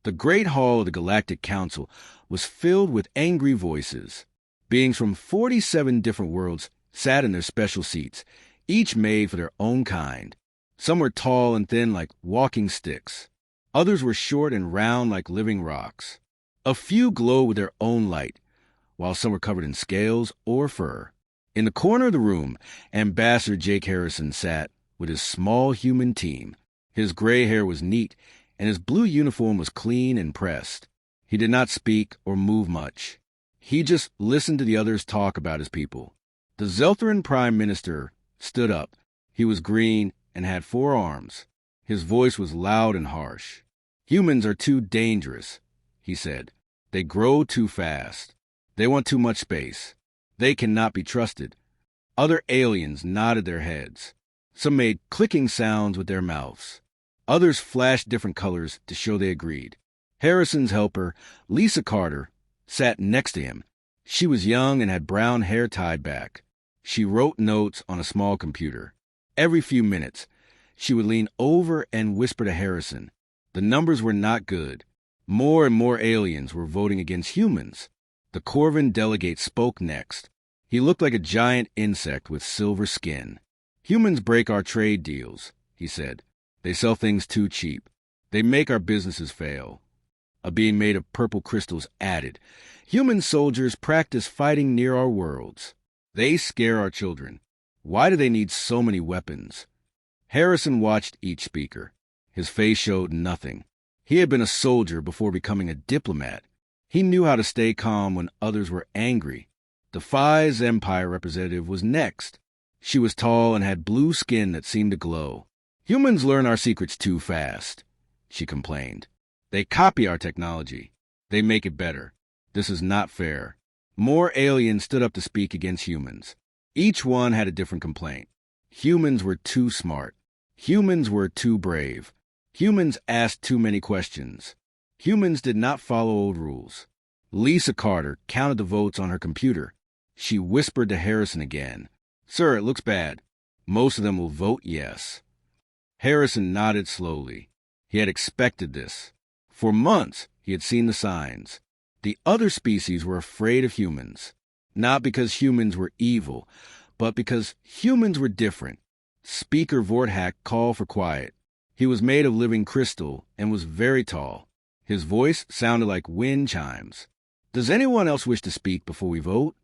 The great hall of the Galactic Council was filled with angry voices. Beings from 47 different worlds sat in their special seats, each made for their own kind. Some were tall and thin like walking sticks. Others were short and round like living rocks. A few glowed with their own light, while some were covered in scales or fur. In the corner of the room, Ambassador Jake Harrison sat with his small human team. His gray hair was neat, and his blue uniform was clean and pressed. He did not speak or move much. He just listened to the others talk about his people. The Zeltheran Prime Minister stood up. He was green and had 4 arms. His voice was loud and harsh. "Humans are too dangerous," he said. "They grow too fast. They want too much space. They cannot be trusted." Other aliens nodded their heads. Some made clicking sounds with their mouths. Others flashed different colors to show they agreed. Harrison's helper, Lisa Carter, sat next to him. She was young and had brown hair tied back. She wrote notes on a small computer. Every few minutes, she would lean over and whisper to Harrison. The numbers were not good. More and more aliens were voting against humans. The Corvin delegate spoke next. He looked like a giant insect with silver skin. "Humans break our trade deals," he said. "They sell things too cheap. They make our businesses fail." A being made of purple crystals added, "Human soldiers practice fighting near our worlds. They scare our children. Why do they need so many weapons?" Harrison watched each speaker. His face showed nothing. He had been a soldier before becoming a diplomat. He knew how to stay calm when others were angry. The Phi's Empire representative was next. She was tall and had blue skin that seemed to glow. "Humans learn our secrets too fast," she complained. "They copy our technology. They make it better. This is not fair." More aliens stood up to speak against humans. Each one had a different complaint. Humans were too smart. Humans were too brave. Humans asked too many questions. Humans did not follow old rules. Lisa Carter counted the votes on her computer. She whispered to Harrison again. "Sir, it looks bad. Most of them will vote yes." Harrison nodded slowly. He had expected this. For months, he had seen the signs. The other species were afraid of humans, not because humans were evil, but because humans were different. Speaker Vorthak called for quiet. He was made of living crystal and was very tall. His voice sounded like wind chimes. "Does anyone else wish to speak before we vote?"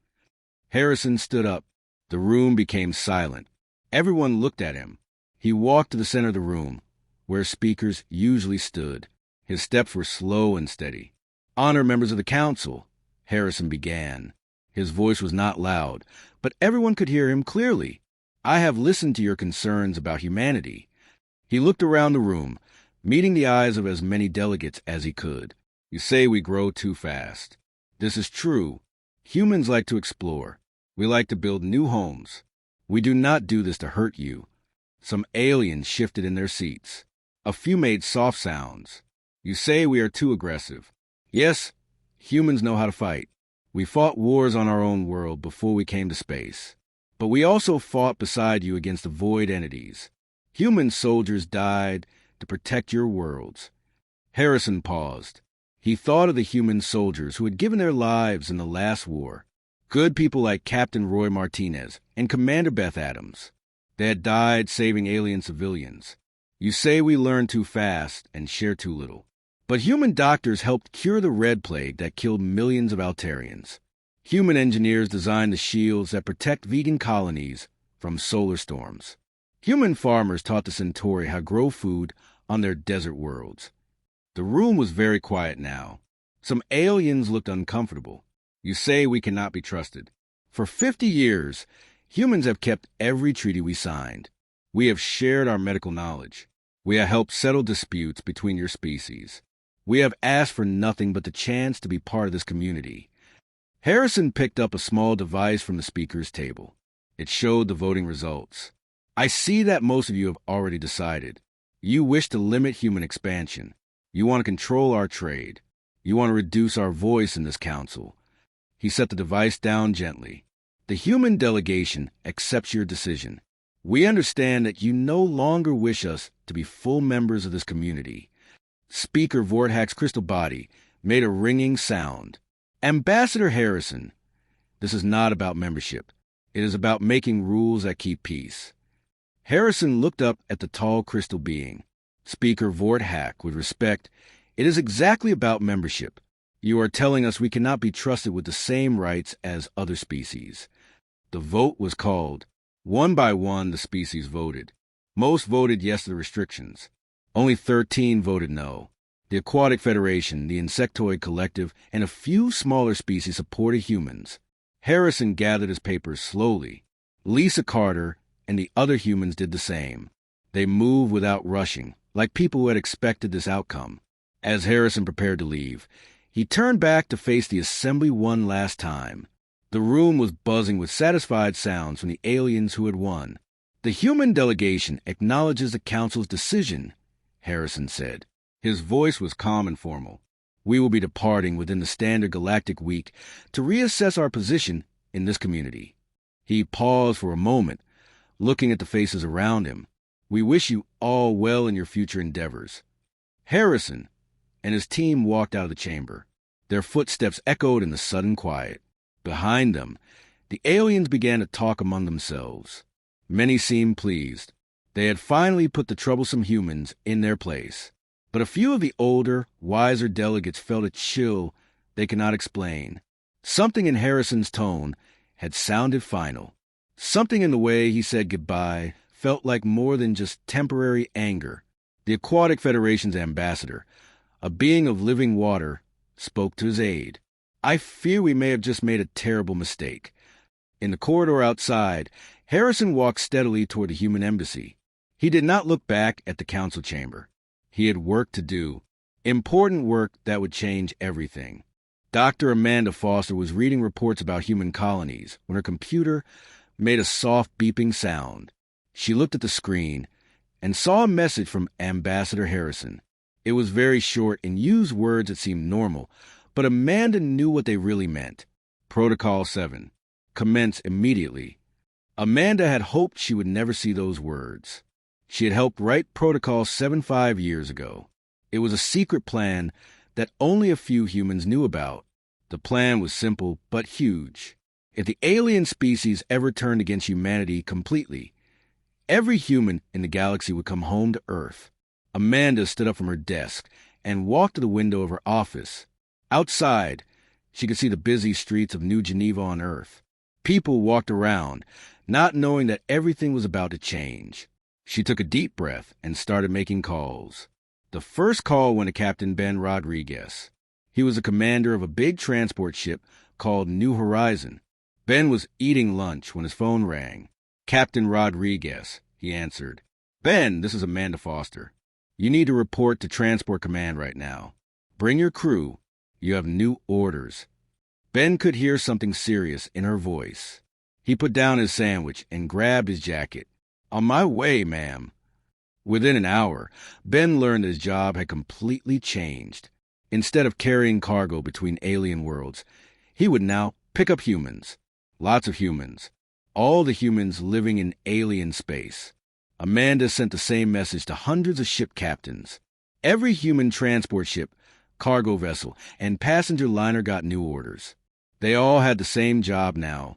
Harrison stood up. The room became silent. Everyone looked at him. He walked to the center of the room, where speakers usually stood. His steps were slow and steady. "Honor members of the council," Harrison began. His voice was not loud, but everyone could hear him clearly. "I have listened to your concerns about humanity." He looked around the room, meeting the eyes of as many delegates as he could. "You say we grow too fast. This is true. Humans like to explore. We like to build new homes. We do not do this to hurt you." Some aliens shifted in their seats. A few made soft sounds. "You say we are too aggressive. Yes, humans know how to fight. We fought wars on our own world before we came to space. But we also fought beside you against the void entities. Human soldiers died to protect your worlds." Harrison paused. He thought of the human soldiers who had given their lives in the last war. Good people like Captain Roy Martinez and Commander Beth Adams. They had died saving alien civilians. "You say we learn too fast and share too little. But human doctors helped cure the Red Plague that killed millions of Altarians. Human engineers designed the shields that protect vegan colonies from solar storms. Human farmers taught the Centauri how to grow food on their desert worlds." The room was very quiet now. Some aliens looked uncomfortable. "You say we cannot be trusted. For 50 years, humans have kept every treaty we signed. We have shared our medical knowledge. We have helped settle disputes between your species. We have asked for nothing but the chance to be part of this community." Harrison picked up a small device from the speaker's table. It showed the voting results. "I see that most of you have already decided. You wish to limit human expansion. You want to control our trade. You want to reduce our voice in this council." He set the device down gently. "The human delegation accepts your decision. We understand that you no longer wish us to be full members of this community. Speaker Vorthack's crystal body made a ringing sound. Ambassador Harrison, this is not about membership. It is about making rules that keep peace. Harrison looked up at the tall crystal being. Speaker Vorthack, with respect, it is exactly about membership. You are telling us we cannot be trusted with the same rights as other species. The vote was called. One by one, the species voted. Most voted yes to the restrictions. Only 13 voted no. The Aquatic Federation, the Insectoid Collective, and a few smaller species supported humans. Harrison gathered his papers slowly. Lisa Carter and the other humans did the same. They moved without rushing, like people who had expected this outcome. As Harrison prepared to leave, he turned back to face the assembly one last time. The room was buzzing with satisfied sounds from the aliens who had won. The human delegation acknowledges the council's decision, Harrison said. His voice was calm and formal. We will be departing within the standard galactic week to reassess our position in this community. He paused for a moment, looking at the faces around him. We wish you all well in your future endeavors. Harrison and his team walked out of the chamber. Their footsteps echoed in the sudden quiet. Behind them, the aliens began to talk among themselves. Many seemed pleased. They had finally put the troublesome humans in their place. But a few of the older, wiser delegates felt a chill they could not explain. Something in Harrison's tone had sounded final. Something in the way he said goodbye felt like more than just temporary anger. The Aquatic Federation's ambassador, a being of living water, spoke to his aide. I fear we may have just made a terrible mistake. In the corridor outside, Harrison walked steadily toward the human embassy. He did not look back at the council chamber. He had work to do, important work that would change everything. Dr. Amanda Foster was reading reports about human colonies when her computer made a soft beeping sound. She looked at the screen and saw a message from Ambassador Harrison. It was very short and used words that seemed normal, but Amanda knew what they really meant. Protocol 7. Commence immediately. Amanda had hoped she would never see those words. She had helped write Protocol 7 5 years ago. It was a secret plan that only a few humans knew about. The plan was simple but huge. If the alien species ever turned against humanity completely, every human in the galaxy would come home to Earth. Amanda stood up from her desk and walked to the window of her office. Outside, she could see the busy streets of New Geneva on Earth. People walked around, not knowing that everything was about to change. She took a deep breath and started making calls. The first call went to Captain Ben Rodriguez. He was the commander of a big transport ship called New Horizon. Ben was eating lunch when his phone rang. Captain Rodriguez, he answered. Ben, this is Amanda Foster. You need to report to Transport Command right now. Bring your crew. You have new orders. Ben could hear something serious in her voice. He put down his sandwich and grabbed his jacket. On my way, ma'am. Within an hour, Ben learned that his job had completely changed. Instead of carrying cargo between alien worlds, he would now pick up humans. Lots of humans. All the humans living in alien space. Amanda sent the same message to hundreds of ship captains. Every human transport ship, cargo vessel, and passenger liner got new orders. They all had the same job now.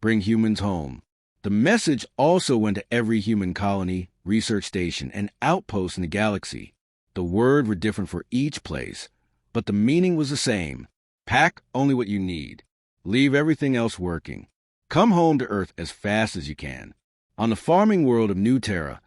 Bring humans home. The message also went to every human colony, research station, and outpost in the galaxy. The words were different for each place, but the meaning was the same. Pack only what you need. Leave everything else working. Come home to Earth as fast as you can. On the farming world of New Terra,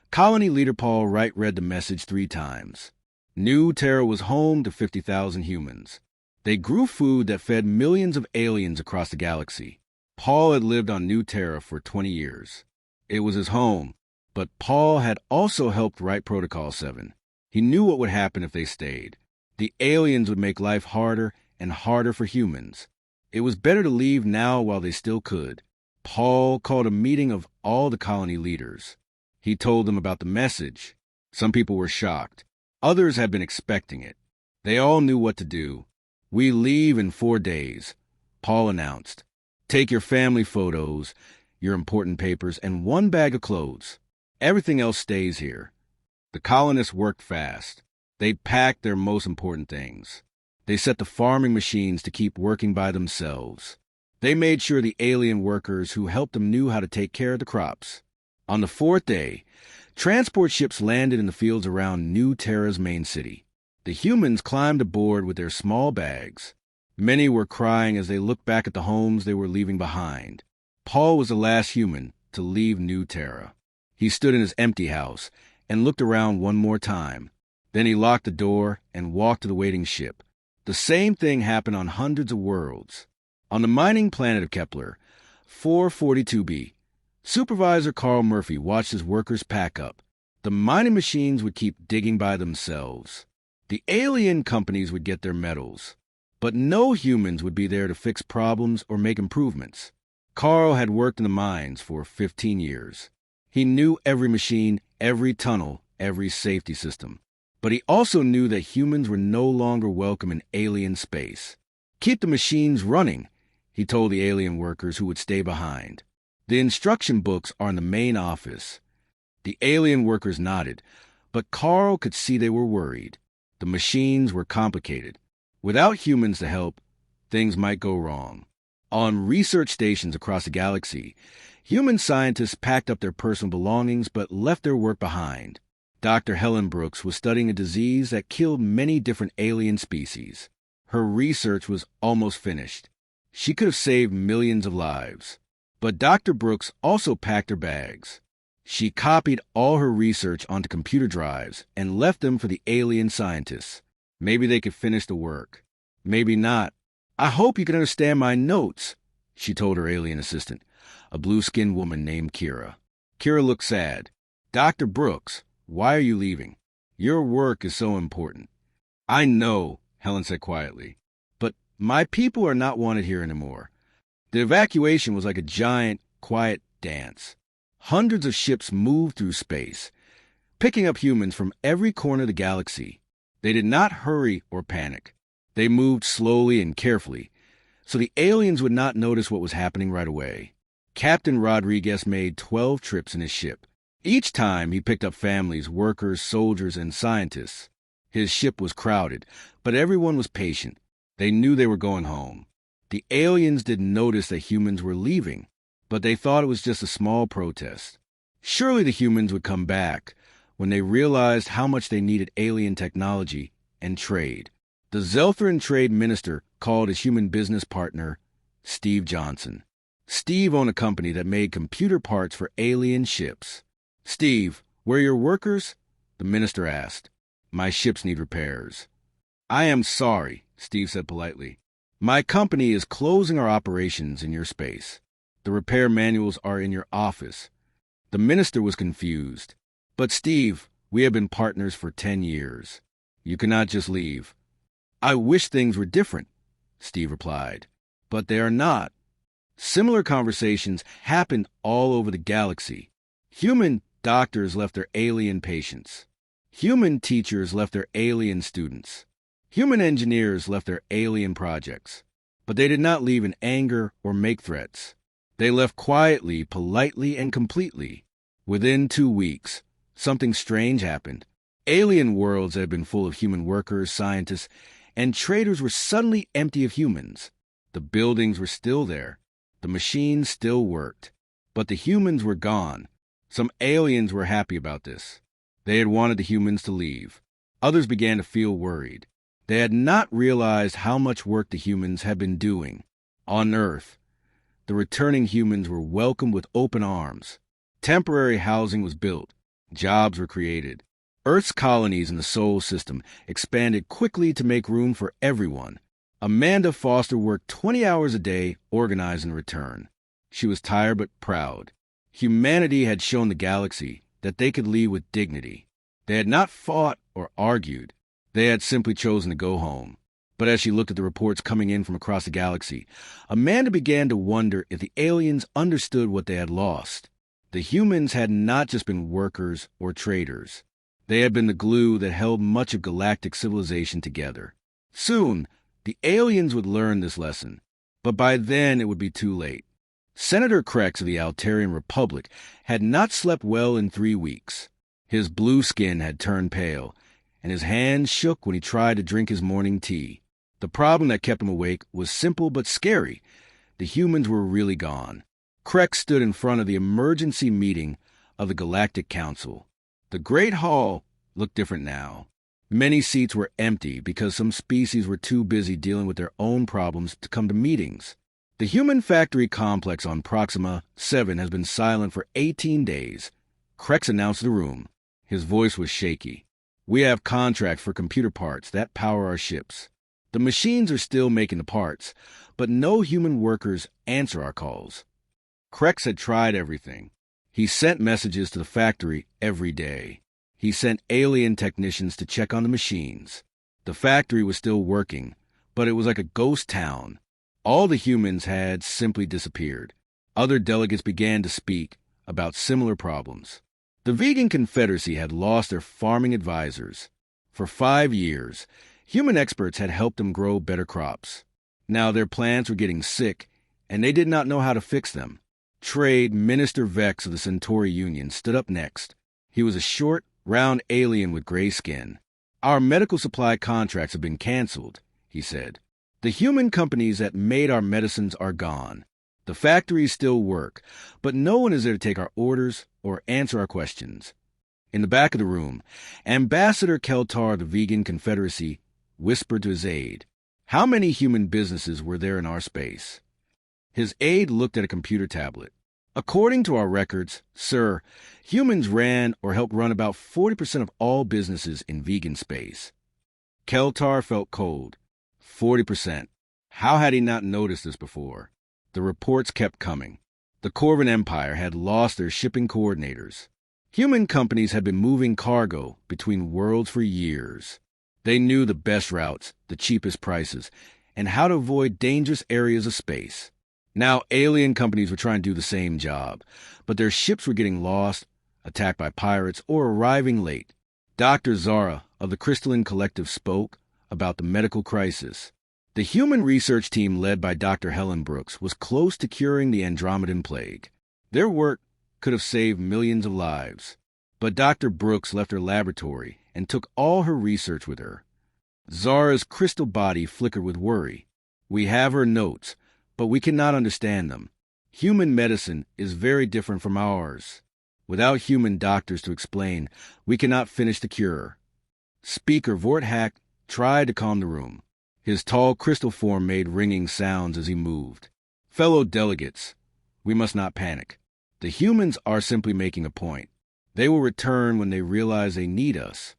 colony leader Paul Wright read the message 3 times. New Terra was home to 50,000 humans. They grew food that fed millions of aliens across the galaxy. Paul had lived on New Terra for 20 years. It was his home, but Paul had also helped write Protocol 7. He knew what would happen if they stayed. The aliens would make life harder and harder for humans. It was better to leave now while they still could. Paul called a meeting of all the colony leaders. He told them about the message. Some people were shocked. Others had been expecting it. They all knew what to do. We leave in 4 days, Paul announced. Take your family photos, your important papers, and 1 bag of clothes. Everything else stays here. The colonists worked fast. They packed their most important things. They set the farming machines to keep working by themselves. They made sure the alien workers who helped them knew how to take care of the crops. On the fourth day, transport ships landed in the fields around New Terra's main city. The humans climbed aboard with their small bags. Many were crying as they looked back at the homes they were leaving behind. Paul was the last human to leave New Terra. He stood in his empty house and looked around one more time. Then he locked the door and walked to the waiting ship. The same thing happened on hundreds of worlds. On the mining planet of Kepler, 442b, Supervisor Carl Murphy watched his workers pack up. The mining machines would keep digging by themselves. The alien companies would get their metals. But no humans would be there to fix problems or make improvements. Carl had worked in the mines for 15 years. He knew every machine, every tunnel, every safety system. But he also knew that humans were no longer welcome in alien space. Keep the machines running, he told the alien workers who would stay behind. The instruction books are in the main office. The alien workers nodded, but Carl could see they were worried. The machines were complicated. Without humans to help, things might go wrong. On research stations across the galaxy, human scientists packed up their personal belongings but left their work behind. Dr. Helen Brooks was studying a disease that killed many different alien species. Her research was almost finished. She could have saved millions of lives. But Dr. Brooks also packed her bags. She copied all her research onto computer drives and left them for the alien scientists. Maybe they could finish the work. Maybe not. I hope you can understand my notes, she told her alien assistant, a blue-skinned woman named Kira. Kira looked sad. Dr. Brooks, why are you leaving? Your work is so important. I know, Helen said quietly, but my people are not wanted here anymore. The evacuation was like a giant, quiet dance. Hundreds of ships moved through space, picking up humans from every corner of the galaxy. They did not hurry or panic. They moved slowly and carefully, so the aliens would not notice what was happening right away. Captain Rodriguez made 12 trips in his ship. Each time he picked up families, workers, soldiers, and scientists. His ship was crowded, but everyone was patient. They knew they were going home. The aliens didn't notice that humans were leaving, but they thought it was just a small protest. Surely the humans would come back when they realized how much they needed alien technology and trade. The Zeltheran trade minister called his human business partner Steve Johnson. Steve owned a company that made computer parts for alien ships. Steve, where are your workers? The minister asked. My ships need repairs. I am sorry, Steve said politely. My company is closing our operations in your space. The repair manuals are in your office. The minister was confused. But Steve, we have been partners for 10 years. You cannot just leave. I wish things were different, Steve replied. But they are not. Similar conversations happened all over the galaxy. Human doctors left their alien patients. Human teachers left their alien students. Human engineers left their alien projects. But they did not leave in anger or make threats. They left quietly, politely, and completely. Within 2 weeks, something strange happened. Alien worlds that had been full of human workers, scientists, and traders were suddenly empty of humans. The buildings were still there. The machines still worked. But the humans were gone. Some aliens were happy about this. They had wanted the humans to leave. Others began to feel worried. They had not realized how much work the humans had been doing. On Earth, the returning humans were welcomed with open arms. Temporary housing was built. Jobs were created. Earth's colonies in the Sol system expanded quickly to make room for everyone. Amanda Foster worked 20 hours a day organizing the return. She was tired but proud. Humanity had shown the galaxy that they could leave with dignity. They had not fought or argued. They had simply chosen to go home. But as she looked at the reports coming in from across the galaxy, Amanda began to wonder if the aliens understood what they had lost. The humans had not just been workers or traders. They had been the glue that held much of galactic civilization together. Soon, the aliens would learn this lesson, but by then it would be too late. Senator Krex of the Altarian Republic had not slept well in 3 weeks. His blue skin had turned pale, and his hands shook when he tried to drink his morning tea. The problem that kept him awake was simple but scary. The humans were really gone. Krex stood in front of the emergency meeting of the Galactic Council. The Great Hall looked different now. Many seats were empty because some species were too busy dealing with their own problems to come to meetings. The human factory complex on Proxima 7 has been silent for 18 days. Krex announced the room. His voice was shaky. We have contracts for computer parts that power our ships. The machines are still making the parts, but no human workers answer our calls. Krex had tried everything. He sent messages to the factory every day. He sent alien technicians to check on the machines. The factory was still working, but it was like a ghost town. All the humans had simply disappeared. Other delegates began to speak about similar problems. The Vegan Confederacy had lost their farming advisors. For 5 years, human experts had helped them grow better crops. Now their plants were getting sick, and they did not know how to fix them. Trade Minister Vex of the Centauri Union stood up next. He was a short, round alien with gray skin. Our medical supply contracts have been canceled, he said. The human companies that made our medicines are gone. The factories still work, but no one is there to take our orders or answer our questions. In the back of the room, Ambassador Keltar of the Vegan Confederacy whispered to his aide, "How many human businesses were there in our space?" His aide looked at a computer tablet. "According to our records, sir, humans ran or helped run about 40% of all businesses in vegan space." Keltar felt cold. 40%. How had he not noticed this before? The reports kept coming. The Corvin Empire had lost their shipping coordinators. Human companies had been moving cargo between worlds for years. They knew the best routes, the cheapest prices, and how to avoid dangerous areas of space. Now alien companies were trying to do the same job, but their ships were getting lost, attacked by pirates, or arriving late. Dr. Zara of the Crystalline Collective spoke about the medical crisis. The human research team led by Dr. Helen Brooks was close to curing the Andromedan plague. Their work could have saved millions of lives. But Dr. Brooks left her laboratory and took all her research with her. Zara's crystal body flickered with worry. "We have her notes, but we cannot understand them. Human medicine is very different from ours. Without human doctors to explain, we cannot finish the cure." Speaker Vorthak tried to calm the room. His tall crystal form made ringing sounds as he moved. "Fellow delegates, we must not panic. The humans are simply making a point. They will return when they realize they need us."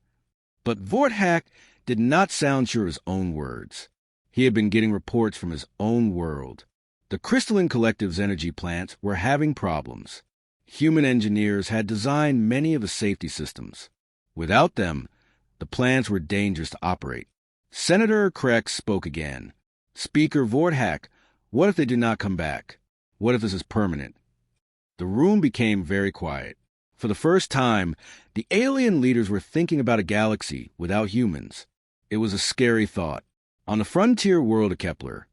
But Vorthak did not sound sure of his own words. He had been getting reports from his own world. The Crystalline Collective's energy plants were having problems. Human engineers had designed many of the safety systems. Without them, the plants were dangerous to operate. Senator Krex spoke again. "Speaker Vorthak, what if they do not come back? What if this is permanent?" The room became very quiet. For the first time, the alien leaders were thinking about a galaxy without humans. It was a scary thought. On the frontier world of Kepler,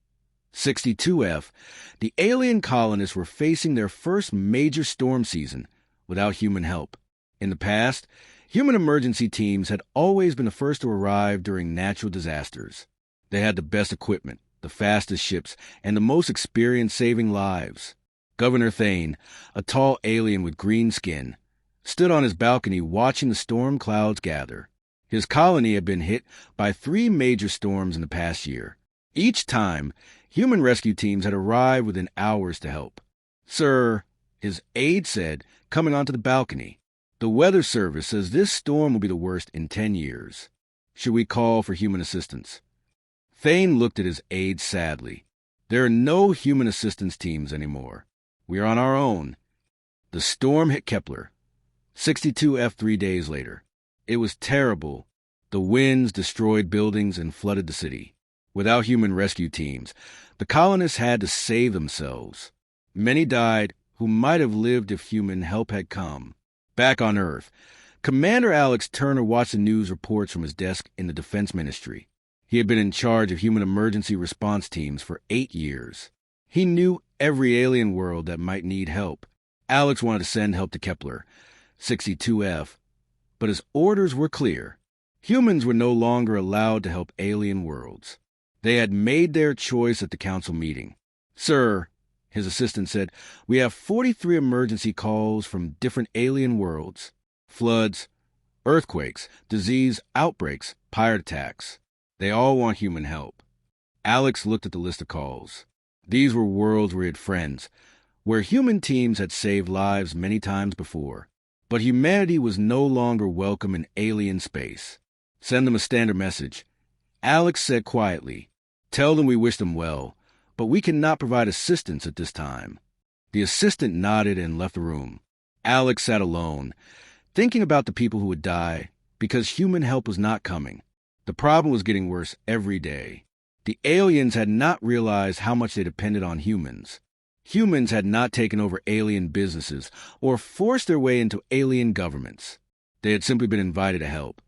62F, the alien colonists were facing their first major storm season without human help. In the past, human emergency teams had always been the first to arrive during natural disasters. They had the best equipment, the fastest ships, and the most experience saving lives. Governor Thane, a tall alien with green skin, stood on his balcony watching the storm clouds gather. His colony had been hit by 3 major storms in the past year. Each time, human rescue teams had arrived within hours to help. "Sir," his aide said, coming onto the balcony, "the weather service says this storm will be the worst in 10 years. Should we call for human assistance?" Thane looked at his aide sadly. "There are no human assistance teams anymore. We are on our own." The storm hit Kepler. 62F 3 days later. It was terrible. The winds destroyed buildings and flooded the city. Without human rescue teams, the colonists had to save themselves. Many died who might have lived if human help had come. Back on Earth, Commander Alex Turner watched the news reports from his desk in the Defense Ministry. He had been in charge of human emergency response teams for 8 years. He knew every alien world that might need help. Alex wanted to send help to Kepler, 62F, but his orders were clear. Humans were no longer allowed to help alien worlds. They had made their choice at the council meeting. "Sir," his assistant said, "we have 43 emergency calls from different alien worlds. Floods, earthquakes, disease outbreaks, pirate attacks. They all want human help." Alex looked at the list of calls. These were worlds where he had friends, where human teams had saved lives many times before. But humanity was no longer welcome in alien space. "Send them a standard message." Alex said quietly, "Tell them we wish them well, but we cannot provide assistance at this time." The assistant nodded and left the room. Alex sat alone, thinking about the people who would die because human help was not coming. The problem was getting worse every day. The aliens had not realized how much they depended on humans. Humans had not taken over alien businesses or forced their way into alien governments. They had simply been invited to help.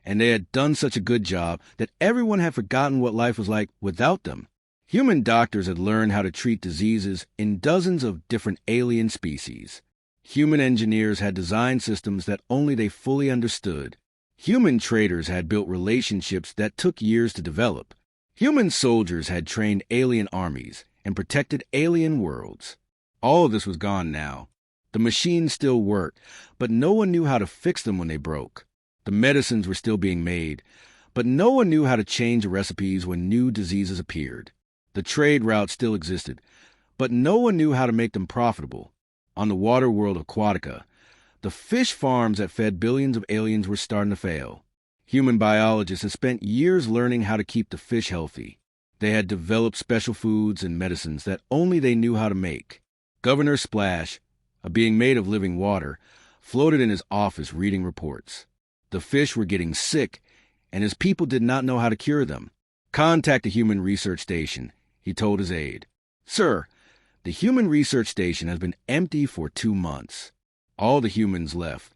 And they had done such a good job that everyone had forgotten what life was like without them. Human doctors had learned how to treat diseases in dozens of different alien species. Human engineers had designed systems that only they fully understood. Human traders had built relationships that took years to develop. Human soldiers had trained alien armies and protected alien worlds. All of this was gone now. The machines still worked, but no one knew how to fix them when they broke. The medicines were still being made, but no one knew how to change the recipes when new diseases appeared. The trade routes still existed, but no one knew how to make them profitable. On the water world of Aquatica, the fish farms that fed billions of aliens were starting to fail. Human biologists had spent years learning how to keep the fish healthy. They had developed special foods and medicines that only they knew how to make. Governor Splash, a being made of living water, floated in his office reading reports. The fish were getting sick, and his people did not know how to cure them. "Contact the Human Research Station," he told his aide. "Sir, the Human Research Station has been empty for 2 months. All the humans left."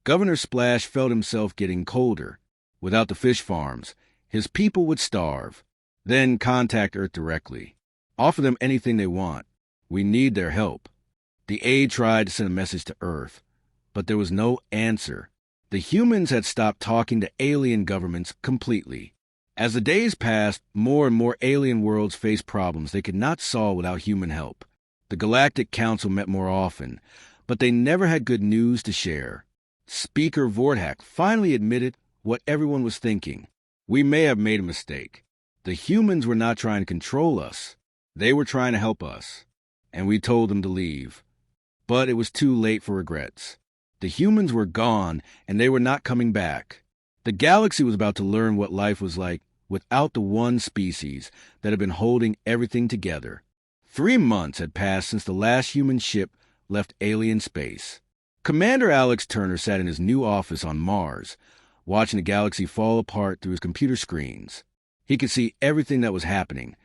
Governor Splash felt himself getting colder. Without the fish farms, his people would starve. "Then contact Earth directly. Offer them anything they want. We need their help." The aide tried to send a message to Earth, but there was no answer. The humans had stopped talking to alien governments completely. As the days passed, more and more alien worlds faced problems they could not solve without human help. The Galactic Council met more often, but they never had good news to share. Speaker Vortak finally admitted what everyone was thinking. "We may have made a mistake. The humans were not trying to control us. They were trying to help us. And we told them to leave. But it was too late for regrets. The humans were gone, and they were not coming back. The galaxy was about to learn what life was like without the one species that had been holding everything together. 3 months had passed since the last human ship left alien space. Commander Alex Turner sat in his new office on Mars, watching the galaxy fall apart through his computer screens. He could see everything that was happening,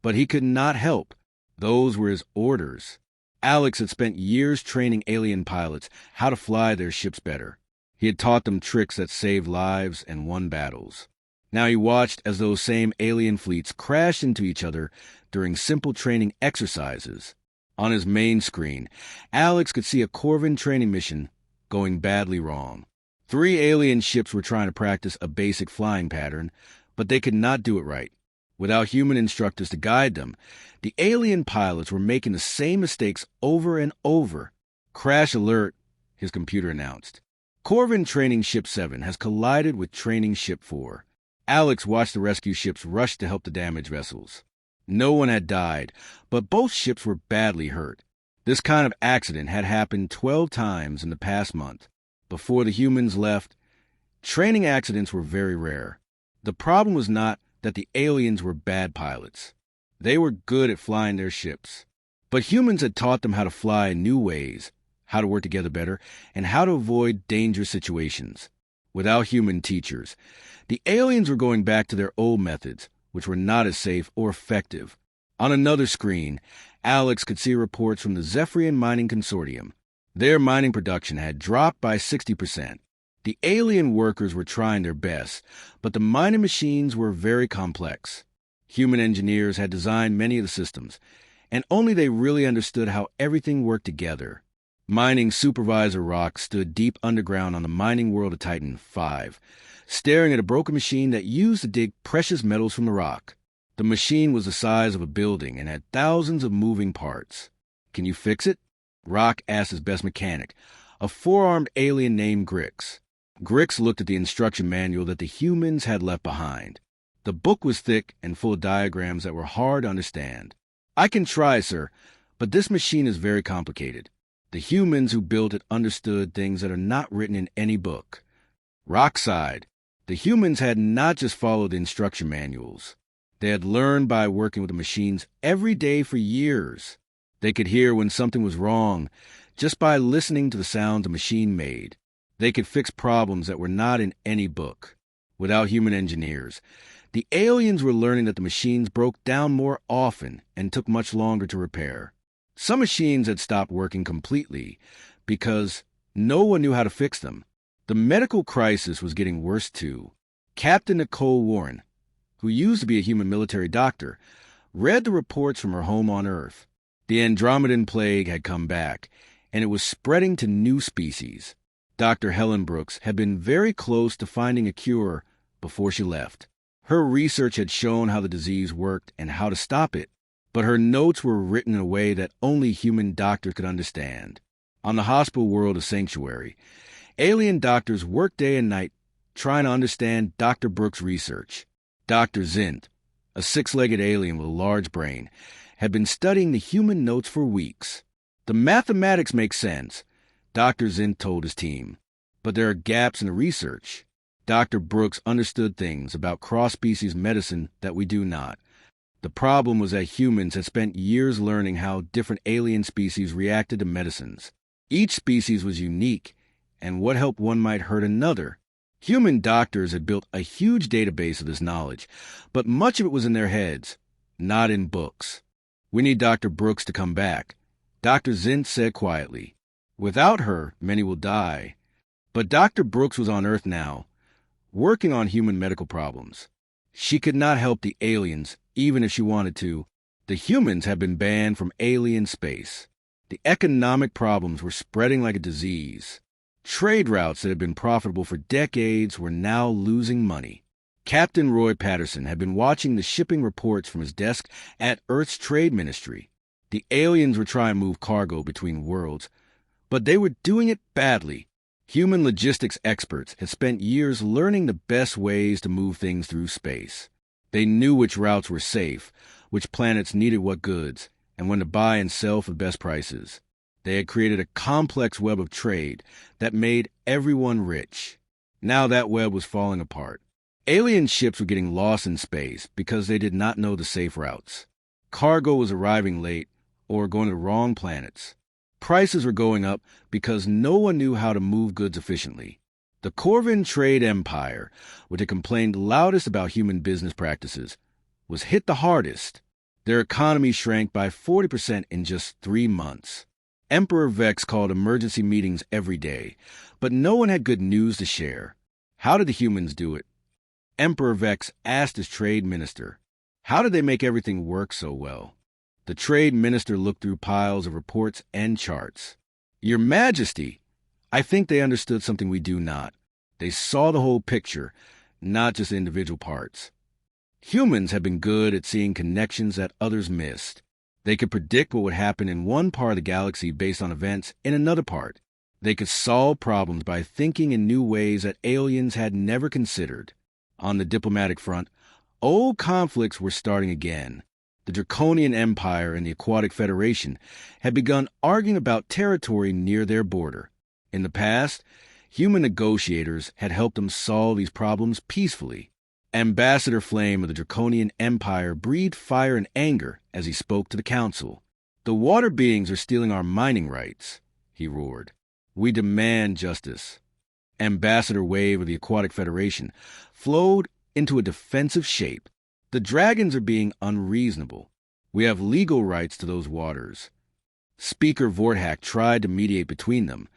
but he could not help. Those were his orders. Alex had spent years training alien pilots how to fly their ships better. He had taught them tricks that saved lives and won battles. Now he watched as those same alien fleets crashed into each other during simple training exercises. On his main screen, Alex could see a Corvin training mission going badly wrong. 3 alien ships were trying to practice a basic flying pattern, but they could not do it right. Without human instructors to guide them, the alien pilots were making the same mistakes over and over. "Crash alert," his computer announced. "Corvin Training Ship 7 has collided with Training Ship 4. Alex watched the rescue ships rush to help the damaged vessels. No one had died, but both ships were badly hurt. This kind of accident had happened 12 times in the past month. Before the humans left, training accidents were very rare. The problem was not that the aliens were bad pilots. They were good at flying their ships. But humans had taught them how to fly in new ways, how to work together better, and how to avoid dangerous situations. Without human teachers, the aliens were going back to their old methods, which were not as safe or effective. On another screen, Alex could see reports from the Zephyrian Mining Consortium. Their mining production had dropped by 60%. The alien workers were trying their best, but the mining machines were very complex. Human engineers had designed many of the systems, and only they really understood how everything worked together. Mining Supervisor Rock stood deep underground on the mining world of Titan V, staring at a broken machine that used to dig precious metals from the rock. The machine was the size of a building and had thousands of moving parts. "Can you fix it?" Rock asked his best mechanic, a four-armed alien named Grix. Grix looked at the instruction manual that the humans had left behind. The book was thick and full of diagrams that were hard to understand. "I can try, sir, but this machine is very complicated. The humans who built it understood things that are not written in any book." Rock sighed. The humans had not just followed the instruction manuals. They had learned by working with the machines every day for years. They could hear when something was wrong just by listening to the sounds the machine made. They could fix problems that were not in any book. Without human engineers, the aliens were learning that the machines broke down more often and took much longer to repair. Some machines had stopped working completely because no one knew how to fix them. The medical crisis was getting worse too. Captain Nicole Warren, who used to be a human military doctor, read the reports from her home on Earth. The Andromedan plague had come back, and it was spreading to new species. Dr. Helen Brooks had been very close to finding a cure before she left. Her research had shown how the disease worked and how to stop it, but her notes were written in a way that only human doctors could understand. On the hospital world of Sanctuary, alien doctors worked day and night trying to understand Dr. Brooks' research. Dr. Zint, a six-legged alien with a large brain, had been studying the human notes for weeks. "The mathematics make sense," Dr. Zint told his team, "but there are gaps in the research." Dr. Brooks understood things about cross-species medicine that we do not. The problem was that humans had spent years learning how different alien species reacted to medicines. Each species was unique, and what helped one might hurt another. Human doctors had built a huge database of this knowledge, but much of it was in their heads, not in books. "We need Dr. Brooks to come back," Dr. Zint said quietly. "Without her, many will die." But Dr. Brooks was on Earth now, working on human medical problems. She could not help the aliens, even if she wanted to. The humans had been banned from alien space. The economic problems were spreading like a disease. Trade routes that had been profitable for decades were now losing money. Captain Roy Patterson had been watching the shipping reports from his desk at Earth's Trade Ministry. The aliens were trying to move cargo between worlds, but they were doing it badly. Human logistics experts had spent years learning the best ways to move things through space. They knew which routes were safe, which planets needed what goods, and when to buy and sell for the best prices. They had created a complex web of trade that made everyone rich. Now that web was falling apart. Alien ships were getting lost in space because they did not know the safe routes. Cargo was arriving late or going to the wrong planets. Prices were going up because no one knew how to move goods efficiently. The Corvin trade empire, which had complained loudest about human business practices, was hit the hardest. Their economy shrank by 40% in just 3 months. Emperor Vex called emergency meetings every day, but no one had good news to share. How did the humans do it? Emperor Vex asked his trade minister. How did they make everything work so well? The trade minister looked through piles of reports and charts. "Your Majesty, I think they understood something we do not. They saw the whole picture, not just individual parts. Humans have been good at seeing connections that others missed. They could predict what would happen in one part of the galaxy based on events in another part. They could solve problems by thinking in new ways that aliens had never considered. On the diplomatic front, old conflicts were starting again. The Draconian Empire and the Aquatic Federation had begun arguing about territory near their border. In the past, human negotiators had helped them solve these problems peacefully. Ambassador Flame of the Draconian Empire breathed fire and anger as he spoke to the council. "The water beings are stealing our mining rights," he roared. "We demand justice." Ambassador Wave of the Aquatic Federation flowed into a defensive shape. "The dragons are being unreasonable. We have legal rights to those waters." Speaker Vorthak tried to mediate between them,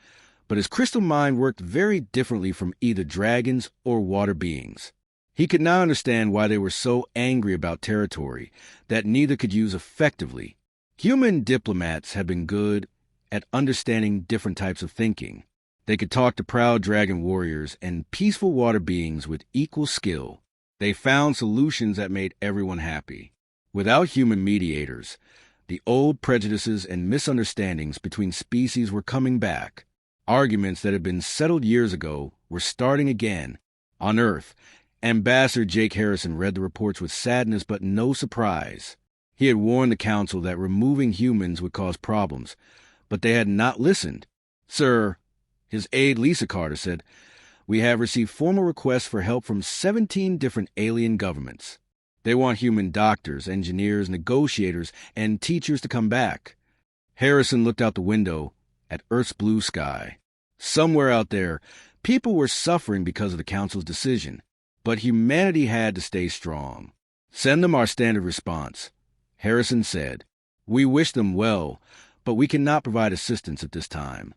but his crystal mind worked very differently from either dragons or water beings. He could now understand why they were so angry about territory that neither could use effectively. Human diplomats had been good at understanding different types of thinking. They could talk to proud dragon warriors and peaceful water beings with equal skill. They found solutions that made everyone happy. Without human mediators, the old prejudices and misunderstandings between species were coming back. Arguments that had been settled years ago were starting again. On Earth, Ambassador Jake Harrison read the reports with sadness but no surprise. He had warned the Council that removing humans would cause problems, but they had not listened. "Sir," his aide Lisa Carter said, "we have received formal requests for help from 17 different alien governments. They want human doctors, engineers, negotiators, and teachers to come back." Harrison looked out the window at Earth's blue sky. Somewhere out there, people were suffering because of the Council's decision, but humanity had to stay strong. "Send them our standard response," Harrison said. "We wish them well, but we cannot provide assistance at this time."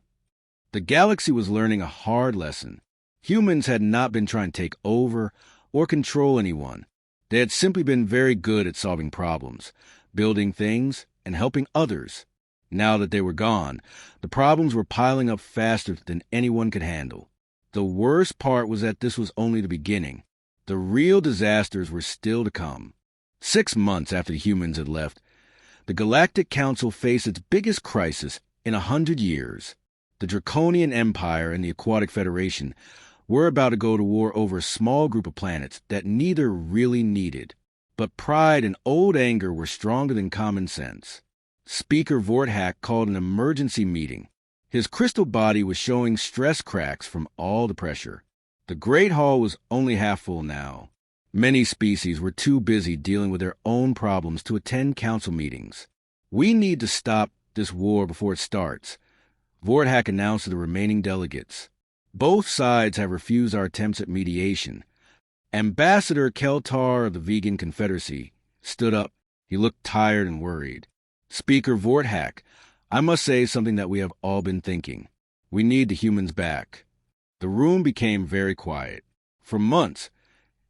The galaxy was learning a hard lesson. Humans had not been trying to take over or control anyone. They had simply been very good at solving problems, building things, and helping others. Now that they were gone, the problems were piling up faster than anyone could handle. The worst part was that this was only the beginning. The real disasters were still to come. 6 months after the humans had left, the Galactic Council faced its biggest crisis in 100 years. The Draconian Empire and the Aquatic Federation were about to go to war over a small group of planets that neither really needed. But pride and old anger were stronger than common sense. Speaker Vorthak called an emergency meeting. His crystal body was showing stress cracks from all the pressure. The Great Hall was only half full now. Many species were too busy dealing with their own problems to attend council meetings. "We need to stop this war before it starts," Vorthak announced to the remaining delegates. "Both sides have refused our attempts at mediation." Ambassador Keltar of the Vegan Confederacy stood up. He looked tired and worried. "Speaker Vorthak, I must say something that we have all been thinking. We need the humans back." The room became very quiet. For months,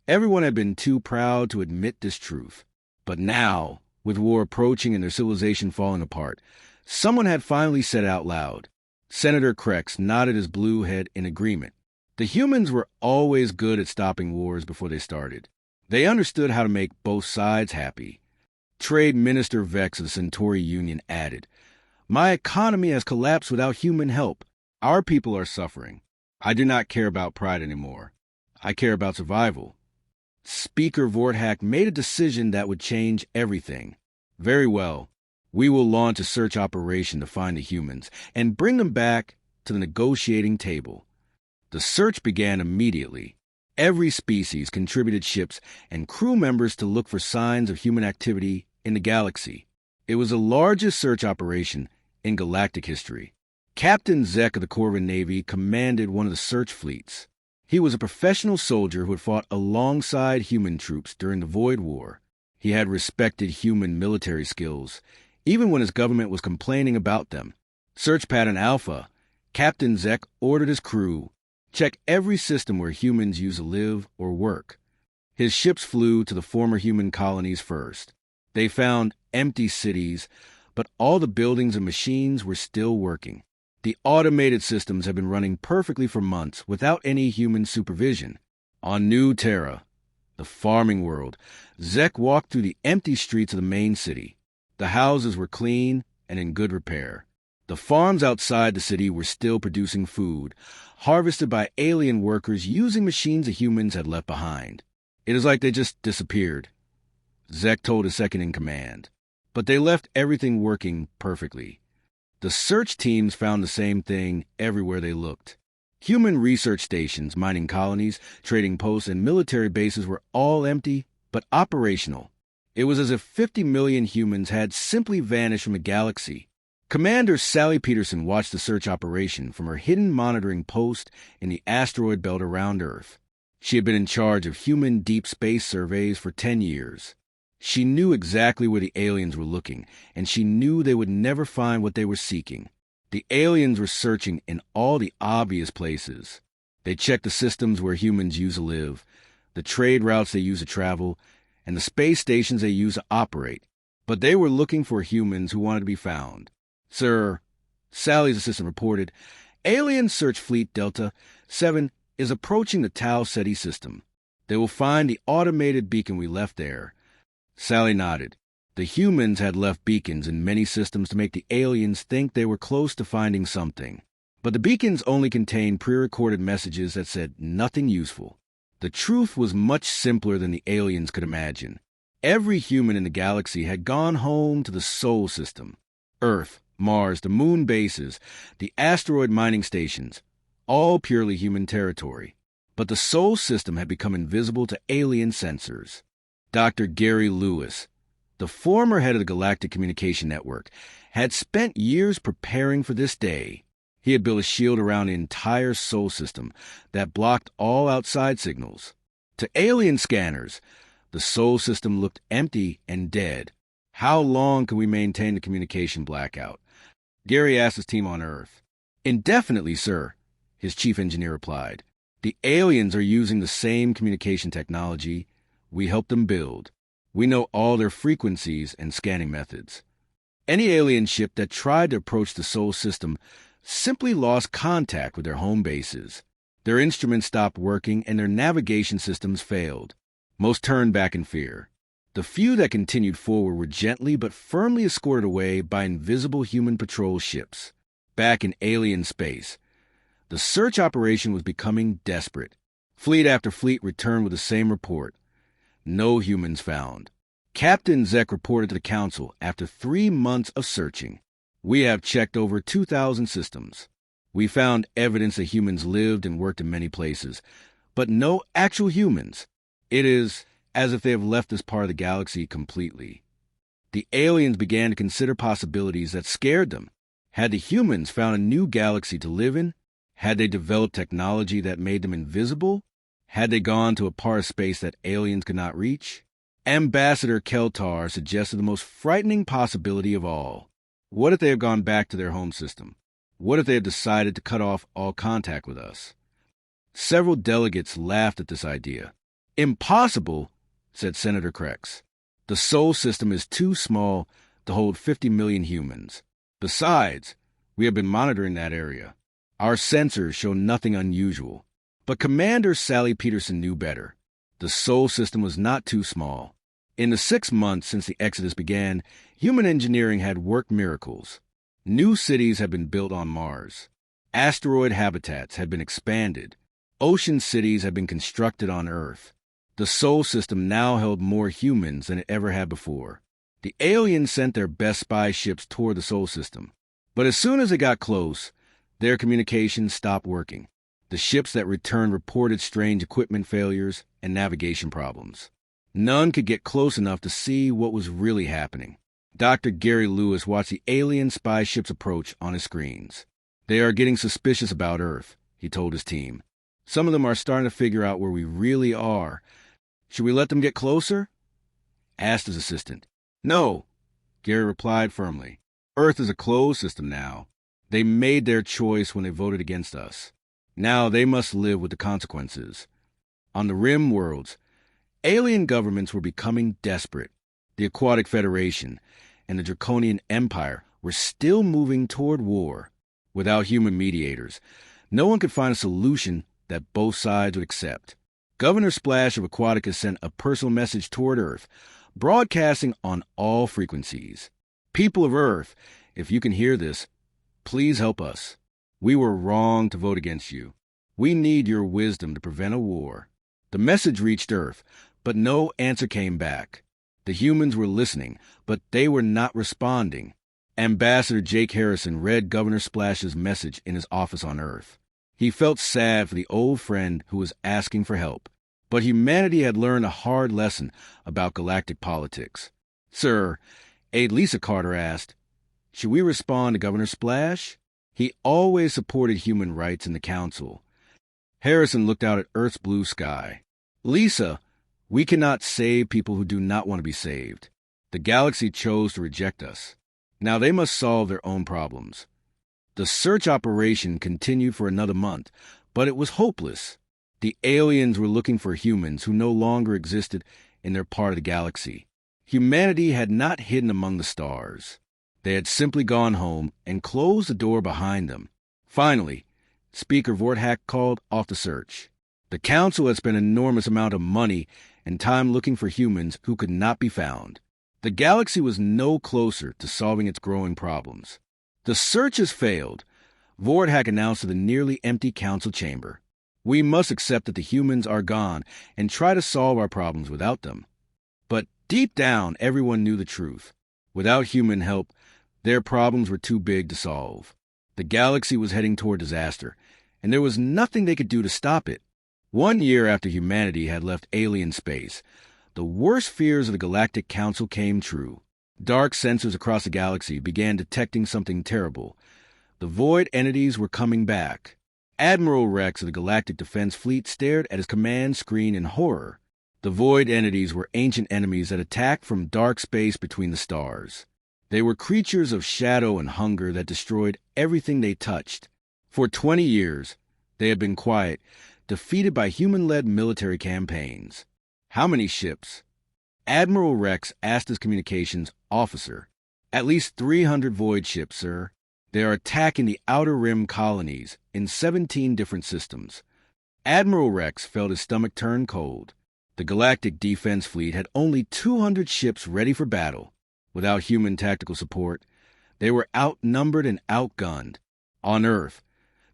everyone had been too proud to admit this truth. But now, with war approaching and their civilization falling apart, someone had finally said it out loud. Senator Krex nodded his blue head in agreement. The humans were always good at stopping wars before they started. They understood how to make both sides happy. Trade Minister Vex of the Centauri Union added, "My economy has collapsed without human help. Our people are suffering. I do not care about pride anymore. I care about survival." Speaker Vorthak made a decision that would change everything. "Very well. We will launch a search operation to find the humans and bring them back to the negotiating table." The search began immediately. Every species contributed ships and crew members to look for signs of human activity in the galaxy. It was the largest search operation in galactic history. Captain Zek of the Corvin Navy commanded one of the search fleets. He was a professional soldier who had fought alongside human troops during the Void War. He had respected human military skills, even when his government was complaining about them. Search Pattern Alpha, Captain Zek ordered his crew, check every system where humans used to live or work. His ships flew to the former human colonies first. They found empty cities, but all the buildings and machines were still working. The automated systems had been running perfectly for months without any human supervision. On New Terra, the farming world, Zek walked through the empty streets of the main city. The houses were clean and in good repair. The farms outside the city were still producing food, harvested by alien workers using machines the humans had left behind. "It is like they just disappeared," Zek told his second-in-command. But they left everything working perfectly. The search teams found the same thing everywhere they looked. Human research stations, mining colonies, trading posts, and military bases were all empty, but operational. It was as if 50 million humans had simply vanished from the galaxy. Commander Sally Peterson watched the search operation from her hidden monitoring post in the asteroid belt around Earth. She had been in charge of human deep space surveys for 10 years. She knew exactly where the aliens were looking, and she knew they would never find what they were seeking. The aliens were searching in all the obvious places. They checked the systems where humans used to live, the trade routes they used to travel, and the space stations they used to operate. But they were looking for humans who wanted to be found. "Sir," Sally's assistant reported, Alien Search Fleet Delta 7 is approaching the Tau Ceti system. They will find the automated beacon we left there. Sally nodded. The humans had left beacons in many systems to make the aliens think they were close to finding something. But the beacons only contained pre-recorded messages that said nothing useful. The truth was much simpler than the aliens could imagine. Every human in the galaxy had gone home to the Sol system. Earth, Mars, the moon bases, the asteroid mining stations, all purely human territory. But the Sol system had become invisible to alien sensors. Dr. Gary Lewis, the former head of the Galactic Communication Network, had spent years preparing for this day. He had built a shield around the entire Sol system that blocked all outside signals. To alien scanners, the Sol system looked empty and dead. How long can we maintain the communication blackout? Gary asked his team on Earth. Indefinitely, sir, his chief engineer replied. The aliens are using the same communication technology we helped them build. We know all their frequencies and scanning methods. Any alien ship that tried to approach the Sol system simply lost contact with their home bases. Their instruments stopped working and their navigation systems failed. Most turned back in fear. The few that continued forward were gently but firmly escorted away by invisible human patrol ships. Back in alien space, the search operation was becoming desperate. Fleet after fleet returned with the same report. No humans found. Captain Zek reported to the Council after 3 months of searching. We have checked over 2,000 systems. We found evidence that humans lived and worked in many places, but no actual humans. It is as if they have left this part of the galaxy completely. The aliens began to consider possibilities that scared them. Had the humans found a new galaxy to live in? Had they developed technology that made them invisible? Had they gone to a part of space that aliens could not reach? Ambassador Keltar suggested the most frightening possibility of all. What if they have gone back to their home system? What if they have decided to cut off all contact with us? Several delegates laughed at this idea. Impossible, said Senator Krex. The Sol system is too small to hold 50 million humans. Besides, we have been monitoring that area. Our sensors show nothing unusual. But Commander Sally Peterson knew better. The Sol system was not too small. In the 6 months since the Exodus began, human engineering had worked miracles. New cities had been built on Mars. Asteroid habitats had been expanded. Ocean cities had been constructed on Earth. The Sol system now held more humans than it ever had before. The aliens sent their best spy ships toward the Sol system. But as soon as they got close, their communications stopped working. The ships that returned reported strange equipment failures and navigation problems. None could get close enough to see what was really happening. Dr. Gary Lewis watched the alien spy ships approach on his screens. They are getting suspicious about Earth, he told his team. Some of them are starting to figure out where we really are. Should we let them get closer? Asked his assistant. No, Gary replied firmly. Earth is a closed system now. They made their choice when they voted against us. Now they must live with the consequences. On the rim worlds, alien governments were becoming desperate. The Aquatic Federation and the Draconian Empire were still moving toward war. Without human mediators, no one could find a solution that both sides would accept. Governor Splash of Aquatica sent a personal message toward Earth, broadcasting on all frequencies. People of Earth, if you can hear this, please help us. We were wrong to vote against you. We need your wisdom to prevent a war. The message reached Earth, but no answer came back. The humans were listening, but they were not responding. Ambassador Jake Harrison read Governor Splash's message in his office on Earth. He felt sad for the old friend who was asking for help. But humanity had learned a hard lesson about galactic politics. Sir, Aide Lisa Carter asked, should we respond to Governor Splash? He always supported human rights in the Council. Harrison looked out at Earth's blue sky. Lisa, we cannot save people who do not want to be saved. The galaxy chose to reject us. Now they must solve their own problems. The search operation continued for another month, but it was hopeless. The aliens were looking for humans who no longer existed in their part of the galaxy. Humanity had not hidden among the stars. They had simply gone home and closed the door behind them. Finally, Speaker Vorthak called off the search. The council had spent an enormous amount of money and time looking for humans who could not be found. The galaxy was no closer to solving its growing problems. The search has failed, Vorthak announced to the nearly empty council chamber. We must accept that the humans are gone and try to solve our problems without them. But deep down, everyone knew the truth. Without human help, their problems were too big to solve. The galaxy was heading toward disaster, and there was nothing they could do to stop it. 1 year after humanity had left alien space, the worst fears of the Galactic Council came true. Dark sensors across the galaxy began detecting something terrible. The void entities were coming back. Admiral Rex of the Galactic Defense Fleet stared at his command screen in horror. The void entities were ancient enemies that attacked from dark space between the stars. They were creatures of shadow and hunger that destroyed everything they touched. For 20 years, they had been quiet, defeated by human-led military campaigns. How many ships? Admiral Rex asked his communications officer. At least 300 void ships, sir. They are attacking the Outer Rim colonies in 17 different systems. Admiral Rex felt his stomach turn cold. The Galactic Defense Fleet had only 200 ships ready for battle. Without human tactical support, they were outnumbered and outgunned. On Earth,